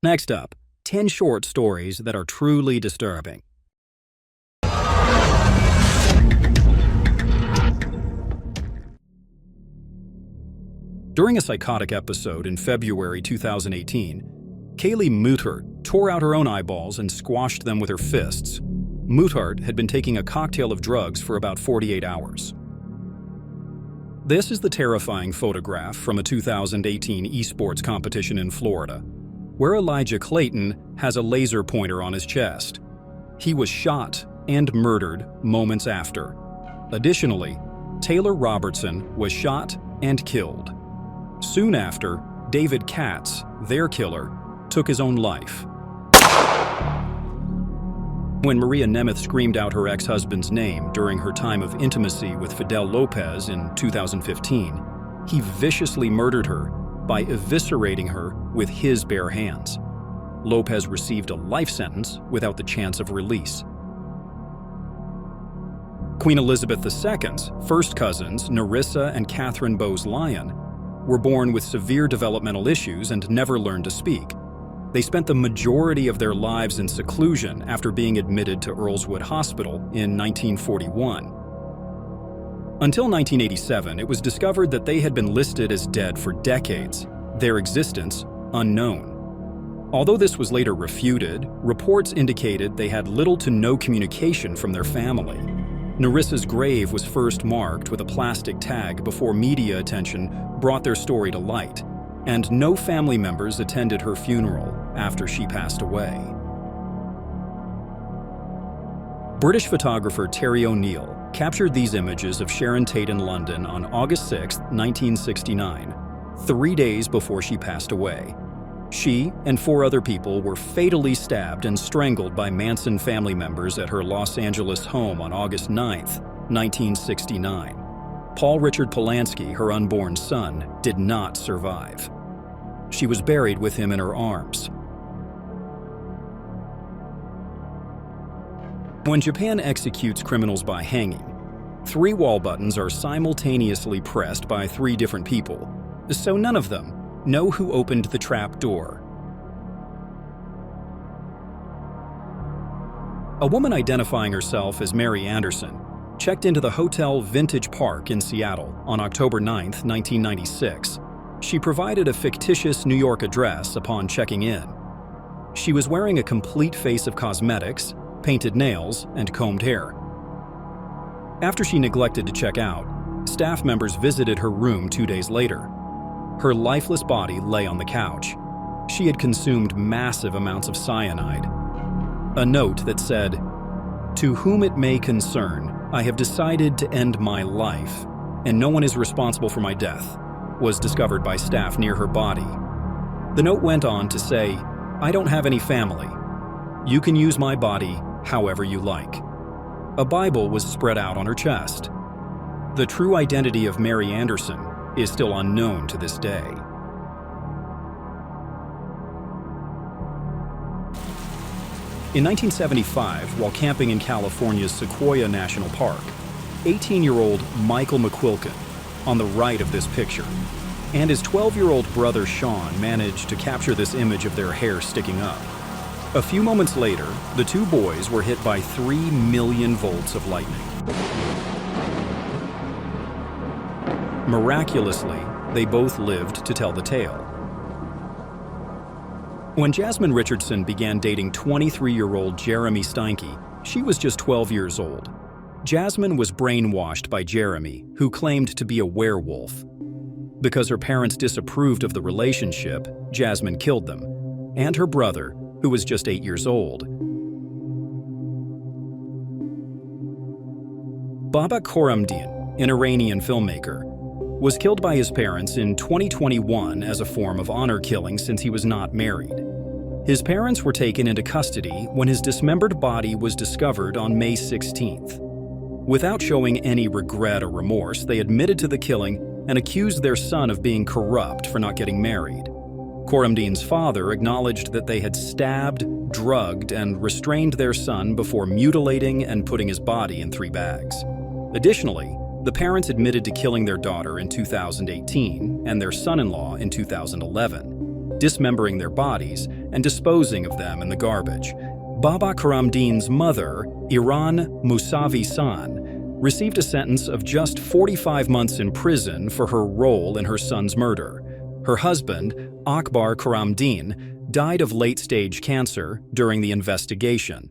Next up, 10 short stories that are truly disturbing. During a psychotic episode in February 2018, Kaylee Muthart tore out her own eyeballs and squashed them with her fists. Muthart had been taking a cocktail of drugs for about 48 hours. This is the terrifying photograph from a 2018 esports competition in Florida, where Elijah Clayton has a laser pointer on his chest. He was shot and murdered moments after. Additionally, Taylor Robertson was shot and killed. Soon after, David Katz, their killer, took his own life. When Maria Nemeth screamed out her ex-husband's name during her time of intimacy with Fidel Lopez in 2015, he viciously murdered her by eviscerating her with his bare hands. Lopez received a life sentence without the chance of release. Queen Elizabeth II's first cousins, Nerissa and Catherine Bowes-Lyon, were born with severe developmental issues and never learned to speak. They spent the majority of their lives in seclusion after being admitted to Earlswood Hospital in 1941. Until 1987, it was discovered that they had been listed as dead for decades, their existence unknown. Although this was later refuted, reports indicated they had little to no communication from their family. Nerissa's grave was first marked with a plastic tag before media attention brought their story to light, and no family members attended her funeral after she passed away. British photographer Terry O'Neill captured these images of Sharon Tate in London on August 6, 1969, 3 days before she passed away. She and 4 other people were fatally stabbed and strangled by Manson family members at her Los Angeles home on August 9, 1969. Paul Richard Polanski, her unborn son, did not survive. She was buried with him in her arms. When Japan executes criminals by hanging, 3 wall buttons are simultaneously pressed by 3 different people, so none of them know who opened the trap door. A woman identifying herself as Mary Anderson checked into the Hotel Vintage Park in Seattle on October 9, 1996. She provided a fictitious New York address upon checking in. She was wearing a complete face of cosmetics, painted nails, and combed hair. After she neglected to check out, staff members visited her room 2 days later. Her lifeless body lay on the couch. She had consumed massive amounts of cyanide. A note that said, "To whom it may concern, I have decided to end my life, and no one is responsible for my death," was discovered by staff near her body. The note went on to say, "I don't have any family. You can use my body however you like." A Bible was spread out on her chest. The true identity of Mary Anderson is still unknown to this day. In 1975, while camping in California's Sequoia National Park, 18-year-old Michael McQuilkin, on the right of this picture, and his 12-year-old brother Sean managed to capture this image of their hair sticking up. A few moments later, the 2 boys were hit by 3 million volts of lightning. Miraculously, they both lived to tell the tale. When Jasmine Richardson began dating 23-year-old Jeremy Steinke, she was just 12 years old. Jasmine was brainwashed by Jeremy, who claimed to be a werewolf. Because her parents disapproved of the relationship, Jasmine killed them, and her brother, who was just 8 years old. Babak Khorramdin, an Iranian filmmaker, was killed by his parents in 2021 as a form of honor killing since he was not married. His parents were taken into custody when his dismembered body was discovered on May 16th. Without showing any regret or remorse, they admitted to the killing and accused their son of being corrupt for not getting married. Khorramdin's father acknowledged that they had stabbed, drugged, and restrained their son before mutilating and putting his body in 3 bags. Additionally, the parents admitted to killing their daughter in 2018 and their son-in-law in 2011. dismembering their bodies and disposing of them in the garbage. Baba Karamdin's mother, Iran Musavi San, received a sentence of just 45 months in prison for her role in her son's murder. Her husband, Akbar Karamdin, died of late-stage cancer during the investigation.